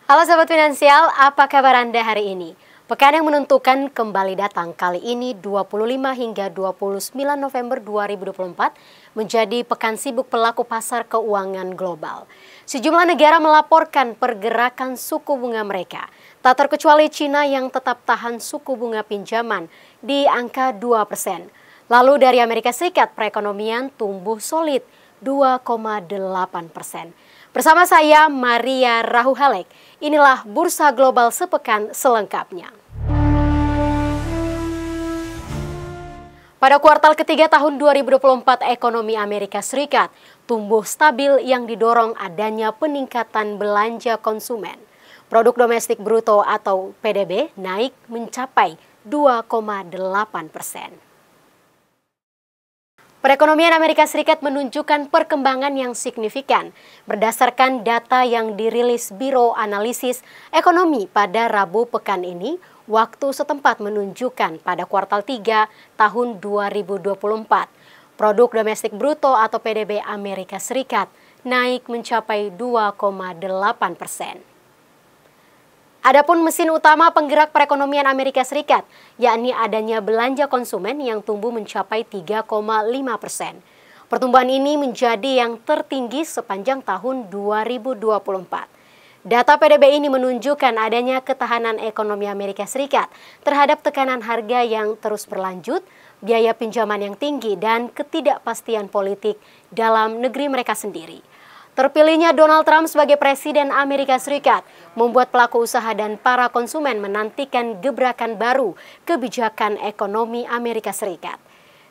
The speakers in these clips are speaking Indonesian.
Halo Sobat Finansial, apa kabar Anda hari ini? Pekan yang menentukan kembali datang kali ini 25 hingga 29 November 2024 menjadi pekan sibuk pelaku pasar keuangan global. Sejumlah negara melaporkan pergerakan suku bunga mereka, tak terkecuali Cina yang tetap tahan suku bunga pinjaman di angka 2%. Lalu dari Amerika Serikat, perekonomian tumbuh solid 2,8%. Bersama saya Maria Rahuhalek, inilah Bursa Global sepekan selengkapnya. Pada kuartal ketiga tahun 2024, ekonomi Amerika Serikat tumbuh stabil yang didorong adanya peningkatan belanja konsumen. Produk domestik bruto atau PDB naik mencapai 2,8%. Perekonomian Amerika Serikat menunjukkan perkembangan yang signifikan berdasarkan data yang dirilis Biro Analisis Ekonomi pada Rabu pekan ini. Waktu setempat menunjukkan pada kuartal 3 tahun 2024, produk domestik bruto atau PDB Amerika Serikat naik mencapai 2,8%. Adapun mesin utama penggerak perekonomian Amerika Serikat, yakni adanya belanja konsumen yang tumbuh mencapai 3,5%. Pertumbuhan ini menjadi yang tertinggi sepanjang tahun 2024. Data PDB ini menunjukkan adanya ketahanan ekonomi Amerika Serikat terhadap tekanan harga yang terus berlanjut, biaya pinjaman yang tinggi, dan ketidakpastian politik dalam negeri mereka sendiri. Terpilihnya Donald Trump sebagai Presiden Amerika Serikat membuat pelaku usaha dan para konsumen menantikan gebrakan baru kebijakan ekonomi Amerika Serikat.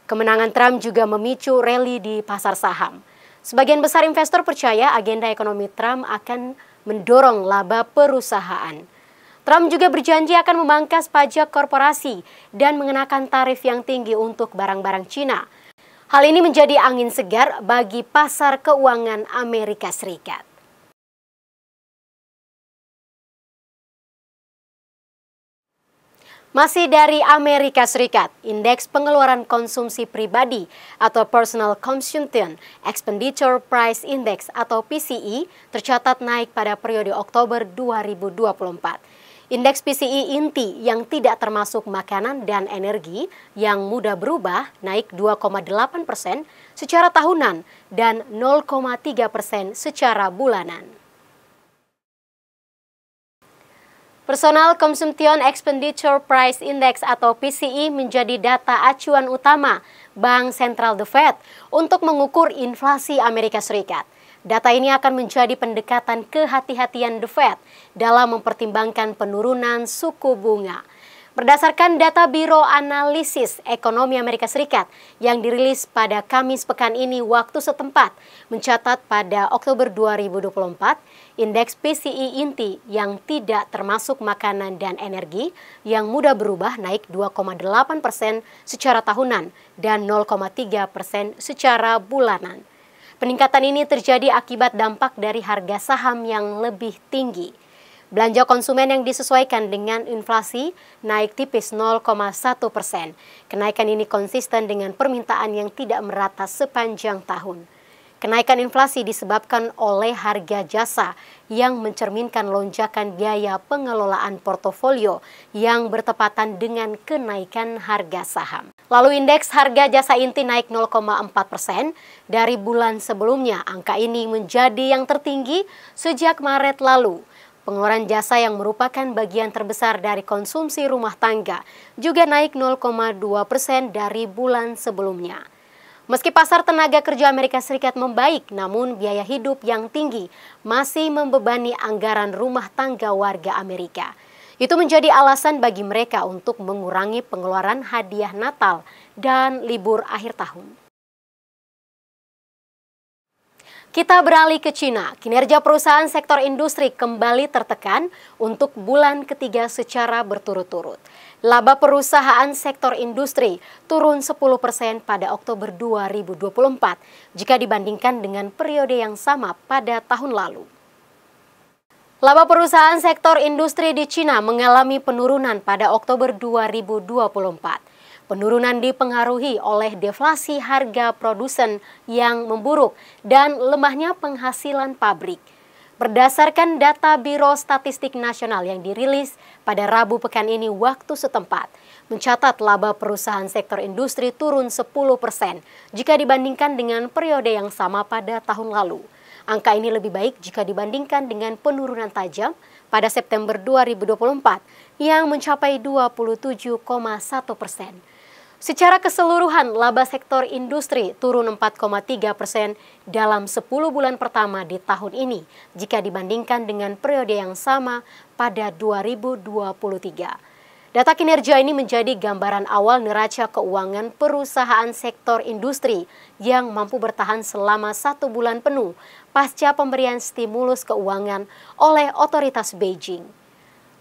Kemenangan Trump juga memicu rally di pasar saham. Sebagian besar investor percaya agenda ekonomi Trump akan mendorong laba perusahaan. Trump juga berjanji akan memangkas pajak korporasi dan mengenakan tarif yang tinggi untuk barang-barang Cina. Hal ini menjadi angin segar bagi pasar keuangan Amerika Serikat. Masih dari Amerika Serikat, indeks pengeluaran konsumsi pribadi atau Personal Consumption Expenditure Price Index atau PCE tercatat naik pada periode Oktober 2024. Indeks PCE inti yang tidak termasuk makanan dan energi yang mudah berubah naik 2,8% secara tahunan dan 0,3% secara bulanan. Personal Consumption Expenditure Price Index atau PCE menjadi data acuan utama Bank Sentral The Fed untuk mengukur inflasi Amerika Serikat. Data ini akan menjadi pendekatan kehati-hatian The Fed dalam mempertimbangkan penurunan suku bunga. Berdasarkan data Biro Analisis Ekonomi Amerika Serikat yang dirilis pada Kamis pekan ini waktu setempat, mencatat pada Oktober 2024, indeks PCE inti yang tidak termasuk makanan dan energi yang mudah berubah naik 2,8% secara tahunan dan 0,3% secara bulanan. Peningkatan ini terjadi akibat dampak dari harga saham yang lebih tinggi. Belanja konsumen yang disesuaikan dengan inflasi naik tipis 0,1%. Kenaikan ini konsisten dengan permintaan yang tidak merata sepanjang tahun. Kenaikan inflasi disebabkan oleh harga jasa yang mencerminkan lonjakan biaya pengelolaan portofolio yang bertepatan dengan kenaikan harga saham. Lalu indeks harga jasa inti naik 0,4% dari bulan sebelumnya. Angka ini menjadi yang tertinggi sejak Maret lalu. Pengeluaran jasa yang merupakan bagian terbesar dari konsumsi rumah tangga juga naik 0,2% dari bulan sebelumnya. Meski pasar tenaga kerja Amerika Serikat membaik, namun biaya hidup yang tinggi masih membebani anggaran rumah tangga warga Amerika. Itu menjadi alasan bagi mereka untuk mengurangi pengeluaran hadiah Natal dan libur akhir tahun. Kita beralih ke Cina. Kinerja perusahaan sektor industri kembali tertekan untuk bulan ketiga secara berturut-turut. Laba perusahaan sektor industri turun 10% pada Oktober 2024 jika dibandingkan dengan periode yang sama pada tahun lalu. Laba perusahaan sektor industri di Cina mengalami penurunan pada Oktober 2024. Penurunan dipengaruhi oleh deflasi harga produsen yang memburuk dan lemahnya penghasilan pabrik. Berdasarkan data Biro Statistik Nasional yang dirilis pada Rabu pekan ini waktu setempat, mencatat laba perusahaan sektor industri turun 10% jika dibandingkan dengan periode yang sama pada tahun lalu. Angka ini lebih baik jika dibandingkan dengan penurunan tajam pada September 2024 yang mencapai 27,1%. Secara keseluruhan, laba sektor industri turun 4,3% dalam 10 bulan pertama di tahun ini jika dibandingkan dengan periode yang sama pada 2023. Data kinerja ini menjadi gambaran awal neraca keuangan perusahaan sektor industri yang mampu bertahan selama 1 bulan penuh pasca pemberian stimulus keuangan oleh otoritas Beijing.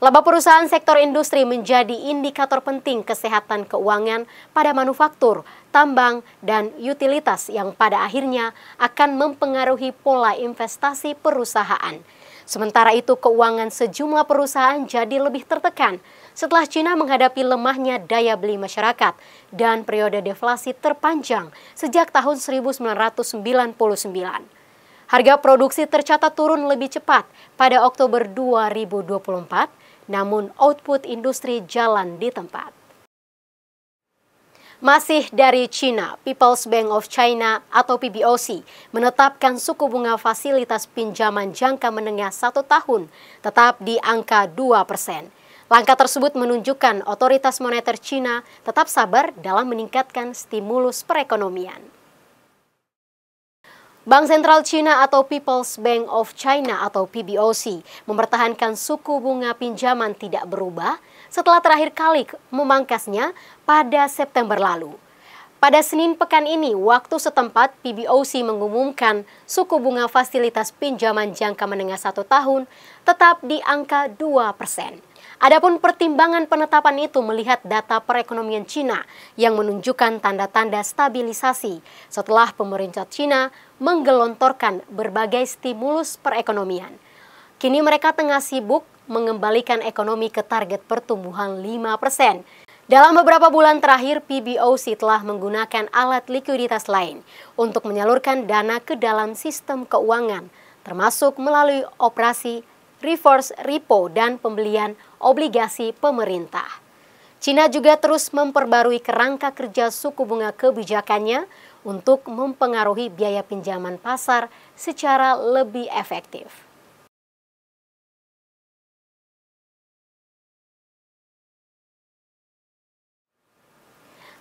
Laba perusahaan sektor industri menjadi indikator penting kesehatan keuangan pada manufaktur, tambang, dan utilitas yang pada akhirnya akan mempengaruhi pola investasi perusahaan. Sementara itu, keuangan sejumlah perusahaan jadi lebih tertekan setelah Cina menghadapi lemahnya daya beli masyarakat dan periode deflasi terpanjang sejak tahun 1999. Harga produksi tercatat turun lebih cepat pada Oktober 2024, namun output industri jalan di tempat. Masih dari China, People's Bank of China atau PBOC menetapkan suku bunga fasilitas pinjaman jangka menengah 1 tahun tetap di angka 2%. Langkah tersebut menunjukkan otoritas moneter China tetap sabar dalam meningkatkan stimulus perekonomian. Bank Sentral China atau People's Bank of China atau PBOC mempertahankan suku bunga pinjaman tidak berubah setelah terakhir kali memangkasnya pada September lalu. Pada Senin pekan ini, waktu setempat PBOC mengumumkan suku bunga fasilitas pinjaman jangka menengah 1 tahun tetap di angka 2%. Adapun pertimbangan penetapan itu melihat data perekonomian Cina yang menunjukkan tanda-tanda stabilisasi setelah pemerintah Cina menggelontorkan berbagai stimulus perekonomian. Kini mereka tengah sibuk mengembalikan ekonomi ke target pertumbuhan 5%. Dalam beberapa bulan terakhir, PBOC telah menggunakan alat likuiditas lain untuk menyalurkan dana ke dalam sistem keuangan, termasuk melalui operasi reverse repo dan pembelian obligasi pemerintah. Cina juga terus memperbarui kerangka kerja suku bunga kebijakannya untuk mempengaruhi biaya pinjaman pasar secara lebih efektif.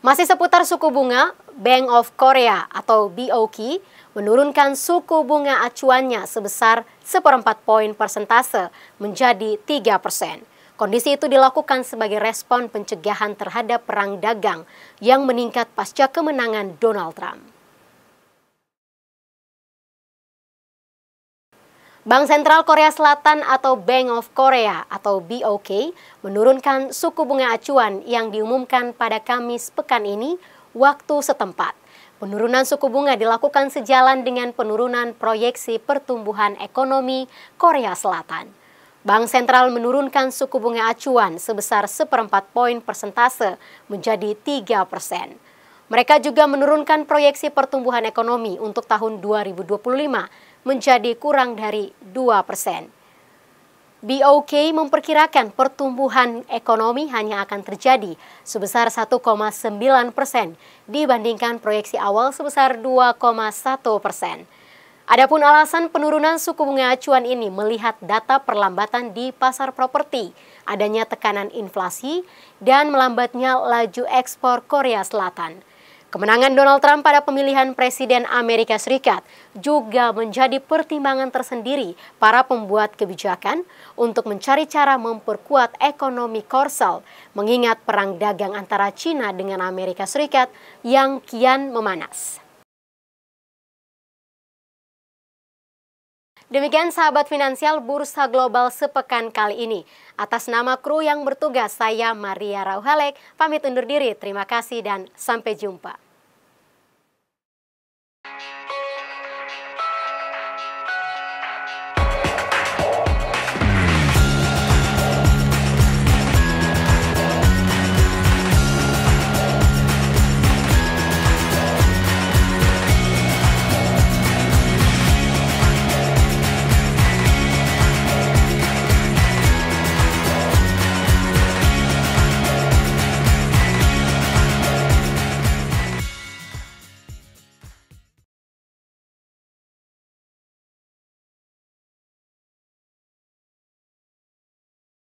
Masih seputar suku bunga, Bank of Korea atau BOK menurunkan suku bunga acuannya sebesar 1/4 poin persentase menjadi 3%. Kondisi itu dilakukan sebagai respon pencegahan terhadap perang dagang yang meningkat pasca kemenangan Donald Trump. Bank Sentral Korea Selatan atau Bank of Korea atau BOK menurunkan suku bunga acuan yang diumumkan pada Kamis pekan ini waktu setempat. Penurunan suku bunga dilakukan sejalan dengan penurunan proyeksi pertumbuhan ekonomi Korea Selatan. Bank Sentral menurunkan suku bunga acuan sebesar 1/4 poin persentase menjadi 3%. Mereka juga menurunkan proyeksi pertumbuhan ekonomi untuk tahun 2025 menjadi kurang dari 2%. BOK memperkirakan pertumbuhan ekonomi hanya akan terjadi sebesar 1,9% dibandingkan proyeksi awal sebesar 2,1%. Adapun alasan penurunan suku bunga acuan ini melihat data perlambatan di pasar properti, adanya tekanan inflasi, dan melambatnya laju ekspor Korea Selatan. Kemenangan Donald Trump pada pemilihan Presiden Amerika Serikat juga menjadi pertimbangan tersendiri para pembuat kebijakan untuk mencari cara memperkuat ekonomi Korsel, mengingat perang dagang antara China dengan Amerika Serikat yang kian memanas. Demikian sahabat finansial Bursa Global sepekan kali ini. Atas nama kru yang bertugas, saya Maria Rauhalek, pamit undur diri. Terima kasih dan sampai jumpa.